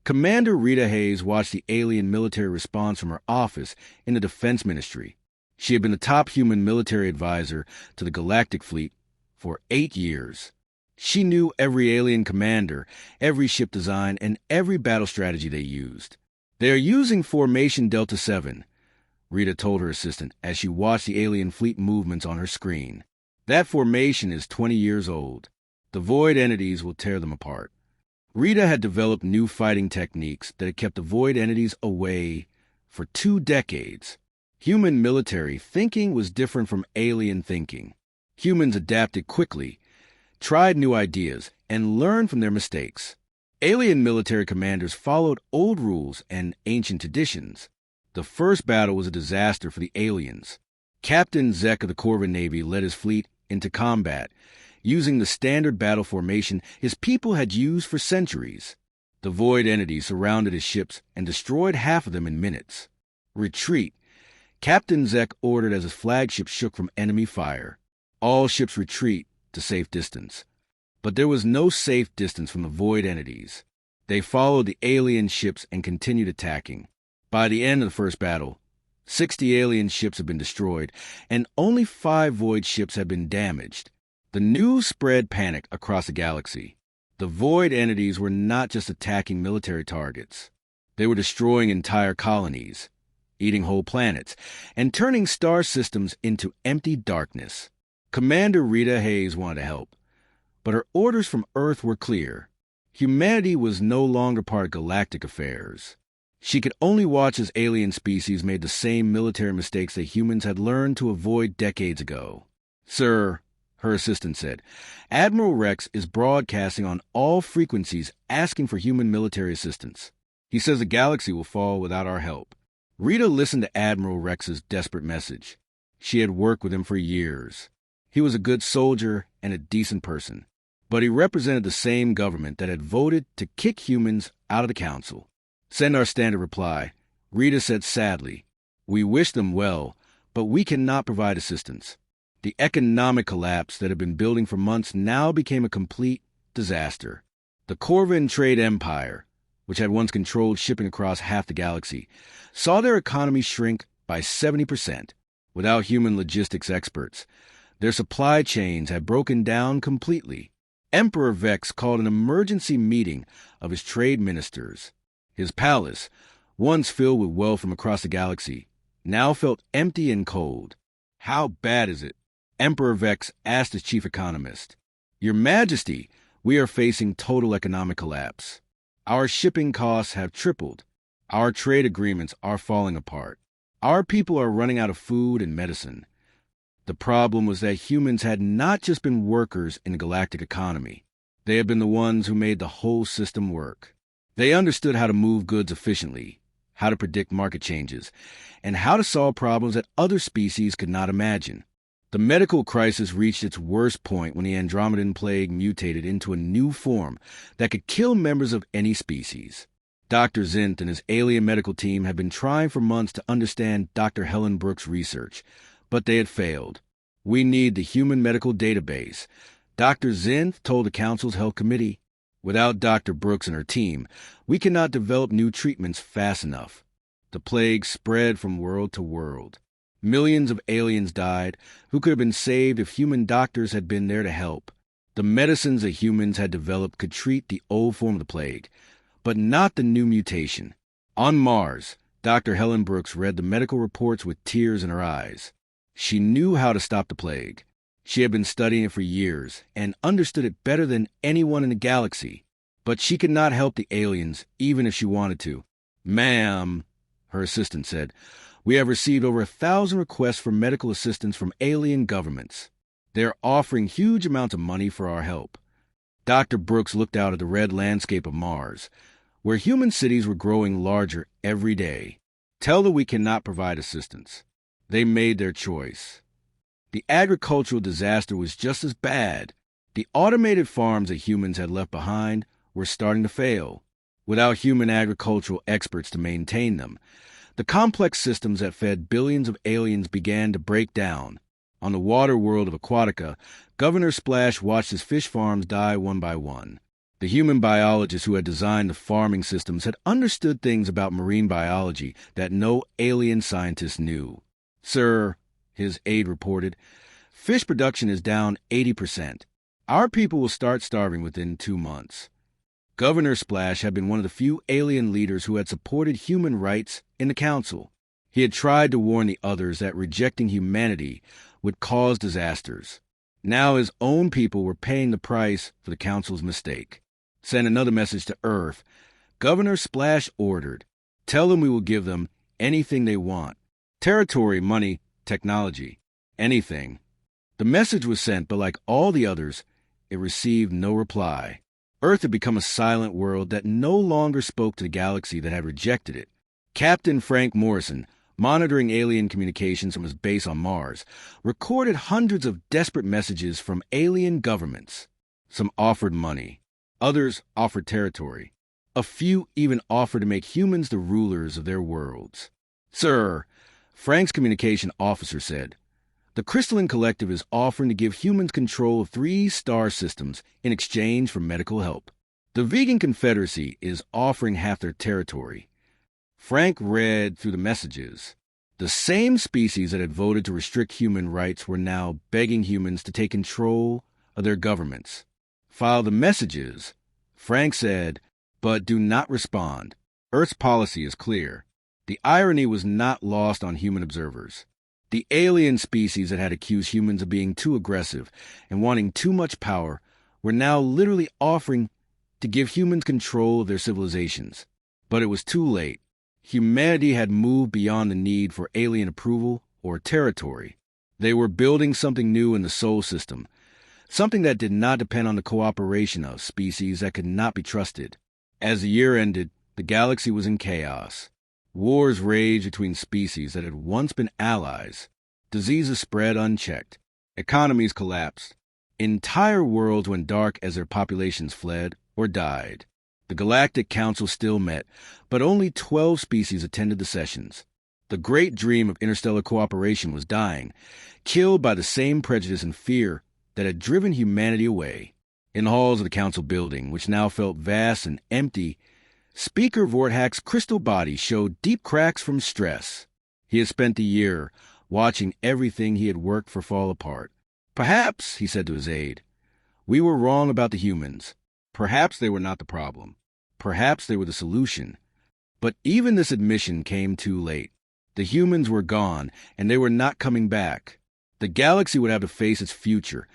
Commander Rita Hayes watched the alien military response from her office in the Defense Ministry. She had been the top human military advisor to the Galactic Fleet for 8 years. She knew every alien commander, every ship design, and every battle strategy they used. "They are using Formation Delta 7, Rita told her assistant as she watched the alien fleet movements on her screen. "That formation is 20 years old. The void entities will tear them apart." Rita had developed new fighting techniques that had kept the void entities away for 2 decades. Human military thinking was different from alien thinking. Humans adapted quickly, tried new ideas, and learned from their mistakes. Alien military commanders followed old rules and ancient traditions. The first battle was a disaster for the aliens. Captain Zek of the Corvin Navy led his fleet into combat, using the standard battle formation his people had used for centuries. The void entities surrounded his ships and destroyed half of them in minutes. "Retreat," Captain Zek ordered as his flagship shook from enemy fire. All ships retreat to safe distance. But there was no safe distance from the void entities. They followed the alien ships and continued attacking. By the end of the first battle, 60 alien ships had been destroyed, and only 5 void ships had been damaged. The news spread panic across the galaxy. The void entities were not just attacking military targets. They were destroying entire colonies, eating whole planets, and turning star systems into empty darkness. Commander Rita Hayes wanted to help, but her orders from Earth were clear. Humanity was no longer part of galactic affairs. She could only watch as alien species made the same military mistakes that humans had learned to avoid decades ago. "Sir," her assistant said, "Admiral Rex is broadcasting on all frequencies asking for human military assistance. He says the galaxy will fall without our help." Rita listened to Admiral Rex's desperate message. She had worked with him for years. He was a good soldier and a decent person, but he represented the same government that had voted to kick humans out of the council. "Send our standard reply," Rita said sadly. "We wish them well, but we cannot provide assistance." The economic collapse that had been building for months now became a complete disaster. The Corvin trade empire, which had once controlled shipping across half the galaxy, saw their economy shrink by 70%. Without human logistics experts, their supply chains had broken down completely. Emperor Vex called an emergency meeting of his trade ministers. His palace, once filled with wealth from across the galaxy, now felt empty and cold. "How bad is it?" Emperor Vex asked his chief economist. "Your Majesty, we are facing total economic collapse. Our shipping costs have tripled. Our trade agreements are falling apart. Our people are running out of food and medicine." The problem was that humans had not just been workers in the galactic economy. They had been the ones who made the whole system work. They understood how to move goods efficiently, how to predict market changes, and how to solve problems that other species could not imagine. The medical crisis reached its worst point when the Andromedan plague mutated into a new form that could kill members of any species. Dr. Zint and his alien medical team had been trying for months to understand Dr. Helen Brooks' research, but they had failed. "We need the human medical database," Dr. Zint told the Council's Health Committee. "Without Dr. Brooks and her team, we cannot develop new treatments fast enough." The plague spread from world to world. Millions of aliens died who could have been saved if human doctors had been there to help. The medicines that humans had developed could treat the old form of the plague, but not the new mutation. On Mars, Dr. Helen Brooks read the medical reports with tears in her eyes. She knew how to stop the plague. She had been studying it for years and understood it better than anyone in the galaxy. But she could not help the aliens, even if she wanted to. "Ma'am," her assistant said, "we have received over 1,000 requests for medical assistance from alien governments. They are offering huge amounts of money for our help." Dr. Brooks looked out at the red landscape of Mars, where human cities were growing larger every day. "Tell them we cannot provide assistance." They made their choice. The agricultural disaster was just as bad. The automated farms that humans had left behind were starting to fail, without human agricultural experts to maintain them. The complex systems that fed billions of aliens began to break down. On the water world of Aquatica, Governor Splash watched his fish farms die one by one. The human biologists who had designed the farming systems had understood things about marine biology that no alien scientist knew. "Sir," his aide reported, "fish production is down 80%. Our people will start starving within 2 months." Governor Splash had been one of the few alien leaders who had supported human rights in the Council. He had tried to warn the others that rejecting humanity would cause disasters. Now his own people were paying the price for the Council's mistake. Send another message to Earth. Governor Splash ordered, "Tell them we will give them anything they want. Territory, money, technology. Anything." The message was sent, but like all the others, it received no reply. Earth had become a silent world that no longer spoke to the galaxy that had rejected it. Captain Frank Morrison, monitoring alien communications from his base on Mars, recorded hundreds of desperate messages from alien governments. Some offered money. Others offered territory. A few even offered to make humans the rulers of their worlds. "Sir," Frank's communication officer said, "the Crystalline Collective is offering to give humans control of 3 star systems in exchange for medical help. The Vegan Confederacy is offering half their territory." Frank read through the messages. The same species that had voted to restrict human rights were now begging humans to take control of their governments. "File the messages," Frank said, "but do not respond. Earth's policy is clear." The irony was not lost on human observers. The alien species that had accused humans of being too aggressive and wanting too much power were now literally offering to give humans control of their civilizations. But it was too late. Humanity had moved beyond the need for alien approval or territory. They were building something new in the Sol system, something that did not depend on the cooperation of species that could not be trusted. As the year ended, the galaxy was in chaos. Wars raged between species that had once been allies. Diseases spread unchecked. Economies collapsed. Entire worlds went dark as their populations fled or died. The Galactic Council still met, but only 12 species attended the sessions. The great dream of interstellar cooperation was dying, killed by the same prejudice and fear that had driven humanity away. In the halls of the Council building, which now felt vast and empty, Speaker Vorthak's crystal body showed deep cracks from stress. He had spent the year watching everything he had worked for fall apart. "Perhaps," he said to his aide, "we were wrong about the humans. Perhaps they were not the problem. Perhaps they were the solution." But even this admission came too late. The humans were gone, and they were not coming back. The galaxy would have to face its future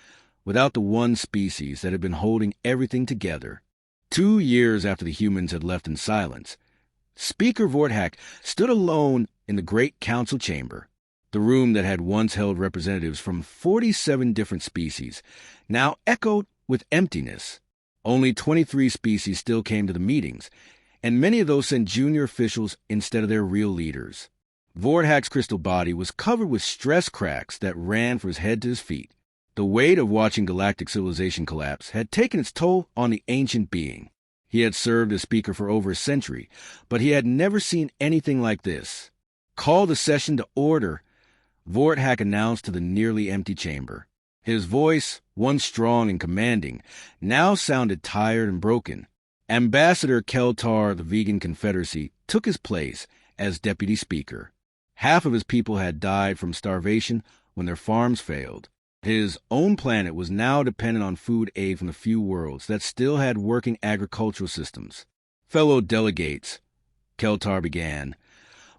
without the one species that had been holding everything together. 2 years after the humans had left in silence, Speaker Vorthak stood alone in the great council chamber. The room that had once held representatives from 47 different species now echoed with emptiness. Only 23 species still came to the meetings, and many of those sent junior officials instead of their real leaders. Vorthak's crystal body was covered with stress cracks that ran from his head to his feet. The weight of watching galactic civilization collapse had taken its toll on the ancient being. He had served as speaker for over a century, but he had never seen anything like this. "Call the session to order," Vorthak announced to the nearly empty chamber. His voice, once strong and commanding, now sounded tired and broken. Ambassador Keltar of the Vegan Confederacy took his place as deputy speaker. Half of his people had died from starvation when their farms failed. His own planet was now dependent on food aid from the few worlds that still had working agricultural systems. "Fellow delegates," Keltar began,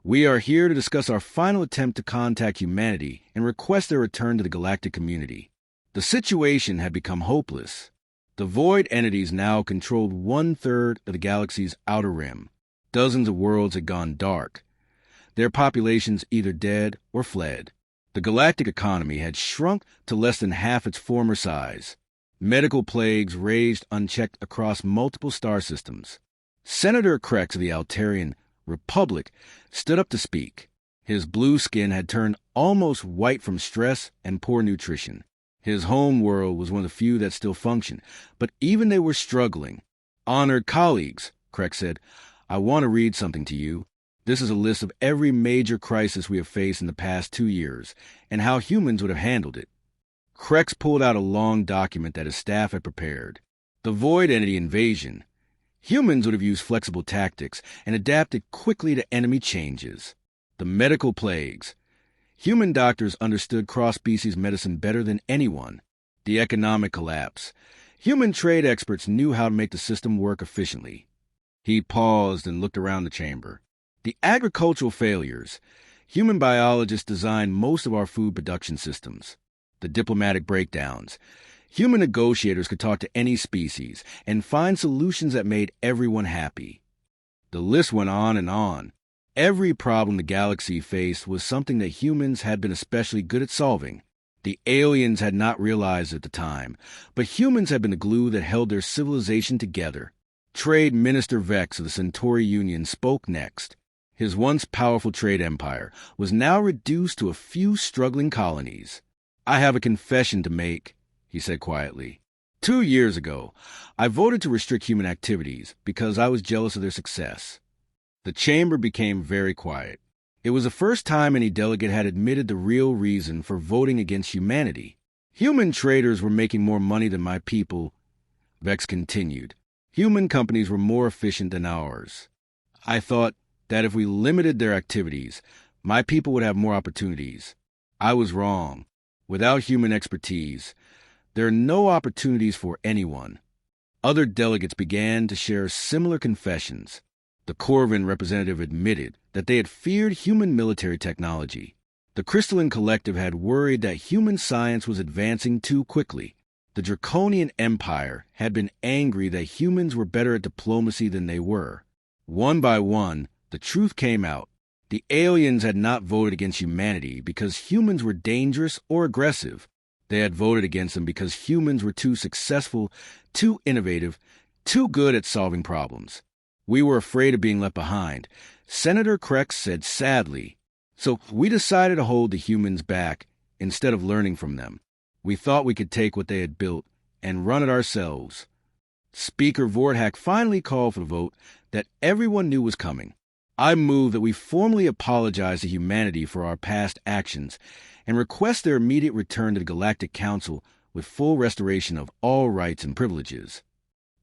"we are here to discuss our final attempt to contact humanity and request their return to the galactic community. The situation had become hopeless. The void entities now controlled 1/3 of the galaxy's outer rim. Dozens of worlds had gone dark, their populations either dead or fled. The galactic economy had shrunk to less than half its former size. Medical plagues raged unchecked across multiple star systems. Senator Krex of the Altarian Republic stood up to speak. His blue skin had turned almost white from stress and poor nutrition. His home world was one of the few that still functioned, but even they were struggling. "Honored colleagues," Krex said, "I want to read something to you. This is a list of every major crisis we have faced in the past 2 years, and how humans would have handled it." Krex pulled out a long document that his staff had prepared. The void entity invasion. Humans would have used flexible tactics and adapted quickly to enemy changes. The medical plagues. Human doctors understood cross-species medicine better than anyone. The economic collapse. Human trade experts knew how to make the system work efficiently. He paused and looked around the chamber. The agricultural failures. Human biologists designed most of our food production systems. The diplomatic breakdowns. Human negotiators could talk to any species and find solutions that made everyone happy. The list went on and on. Every problem the galaxy faced was something that humans had been especially good at solving. The aliens had not realized at the time, but humans had been the glue that held their civilization together. Trade Minister Vex of the Centauri Union spoke next. His once powerful trade empire was now reduced to a few struggling colonies. "I have a confession to make," he said quietly. 2 years ago, I voted to restrict human activities because I was jealous of their success. The chamber became very quiet. It was the first time any delegate had admitted the real reason for voting against humanity. "Human traders were making more money than my people," Vex continued. "Human companies were more efficient than ours. I thought that if we limited their activities, my people would have more opportunities. I was wrong. Without human expertise, there are no opportunities for anyone." Other delegates began to share similar confessions. The Corvin representative admitted that they had feared human military technology. The Crystalline Collective had worried that human science was advancing too quickly. The Draconian Empire had been angry that humans were better at diplomacy than they were. One by one, the truth came out. The aliens had not voted against humanity because humans were dangerous or aggressive. They had voted against them because humans were too successful, too innovative, too good at solving problems. "We were afraid of being left behind," Senator Krex said sadly. "So we decided to hold the humans back instead of learning from them. We thought we could take what they had built and run it ourselves." Speaker Vorthak finally called for the vote that everyone knew was coming. "I move that we formally apologize to humanity for our past actions and request their immediate return to the Galactic Council with full restoration of all rights and privileges."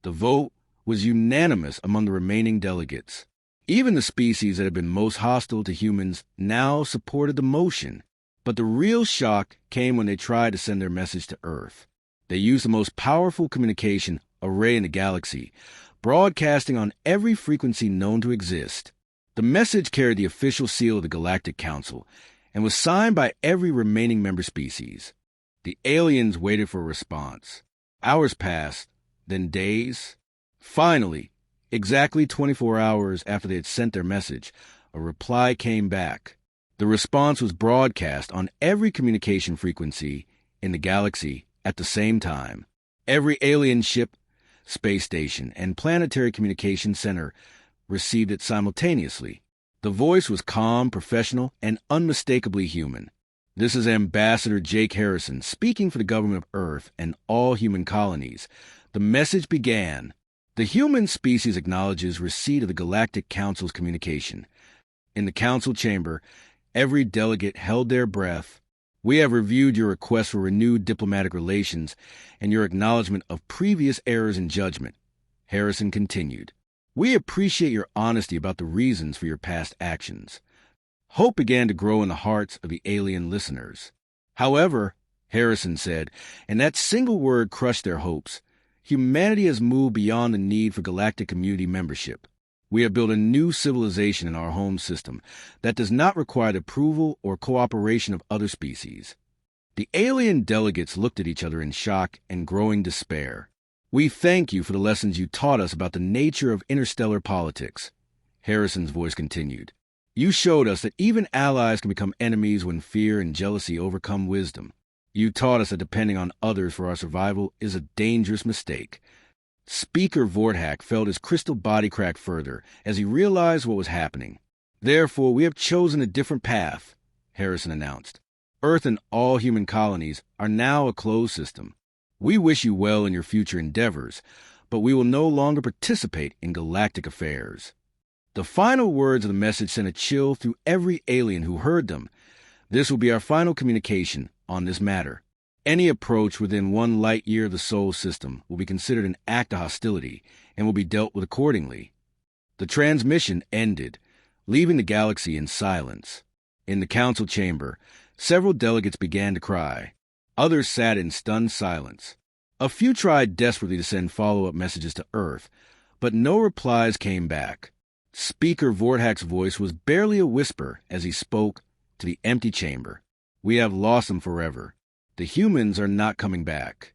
The vote was unanimous among the remaining delegates. Even the species that had been most hostile to humans now supported the motion. But the real shock came when they tried to send their message to Earth. They used the most powerful communication array in the galaxy, broadcasting on every frequency known to exist. The message carried the official seal of the Galactic Council and was signed by every remaining member species. The aliens waited for a response. Hours passed, then days. Finally, exactly 24 hours after they had sent their message, a reply came back. The response was broadcast on every communication frequency in the galaxy at the same time. Every alien ship, space station, and planetary communication center received it simultaneously. The voice was calm, professional, and unmistakably human. "This is Ambassador Jake Harrison, speaking for the government of Earth and all human colonies." The message began. "The human species acknowledges receipt of the Galactic Council's communication." In the council chamber, every delegate held their breath. "We have reviewed your request for renewed diplomatic relations and your acknowledgement of previous errors in judgment." Harrison continued. "We appreciate your honesty about the reasons for your past actions." Hope began to grow in the hearts of the alien listeners. "However," Harrison said, and that single word crushed their hopes, "humanity has moved beyond the need for galactic community membership. We have built a new civilization in our home system that does not require the approval or cooperation of other species." The alien delegates looked at each other in shock and growing despair. "We thank you for the lessons you taught us about the nature of interstellar politics," Harrison's voice continued. "You showed us that even allies can become enemies when fear and jealousy overcome wisdom. You taught us that depending on others for our survival is a dangerous mistake." Speaker Vorthak felt his crystal body crack further as he realized what was happening. "Therefore, we have chosen a different path," Harrison announced. "Earth and all human colonies are now a closed system. We wish you well in your future endeavors, but we will no longer participate in galactic affairs." The final words of the message sent a chill through every alien who heard them. "This will be our final communication on this matter. Any approach within 1 light year of the Sol system will be considered an act of hostility and will be dealt with accordingly." The transmission ended, leaving the galaxy in silence. In the council chamber, several delegates began to cry. Others sat in stunned silence. A few tried desperately to send follow-up messages to Earth, but no replies came back. Speaker Vorthak's voice was barely a whisper as he spoke to the empty chamber. "We have lost them forever. The humans are not coming back."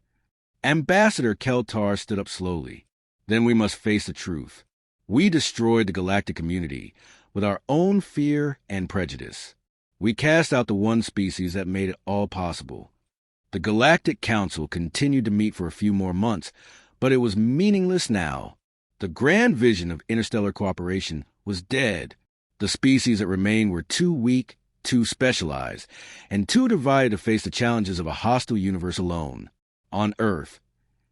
Ambassador Keltar stood up slowly. "Then we must face the truth. We destroyed the galactic community with our own fear and prejudice. We cast out the one species that made it all possible." The Galactic Council continued to meet for a few more months, but it was meaningless now. The grand vision of interstellar cooperation was dead. The species that remained were too weak, too specialized, and too divided to face the challenges of a hostile universe alone. On Earth,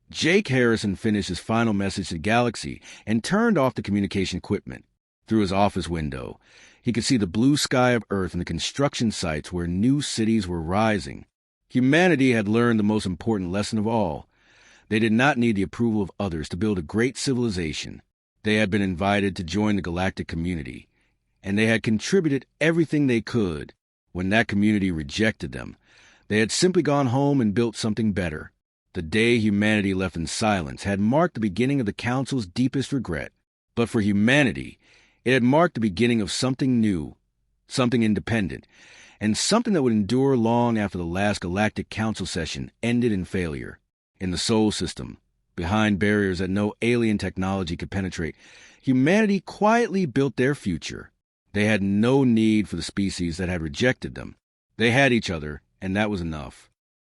Jake Harrison finished his final message to the galaxy and turned off the communication equipment. Through his office window, he could see the blue sky of Earth and the construction sites where new cities were rising. Humanity had learned the most important lesson of all. They did not need the approval of others to build a great civilization. They had been invited to join the galactic community, and they had contributed everything they could. When that community rejected them, they had simply gone home and built something better. The day humanity left in silence had marked the beginning of the Council's deepest regret. But for humanity, it had marked the beginning of something new, something independent, and something that would endure long after the last Galactic Council session ended in failure. In the Sol system, behind barriers that no alien technology could penetrate, humanity quietly built their future. They had no need for the species that had rejected them. They had each other, and that was enough.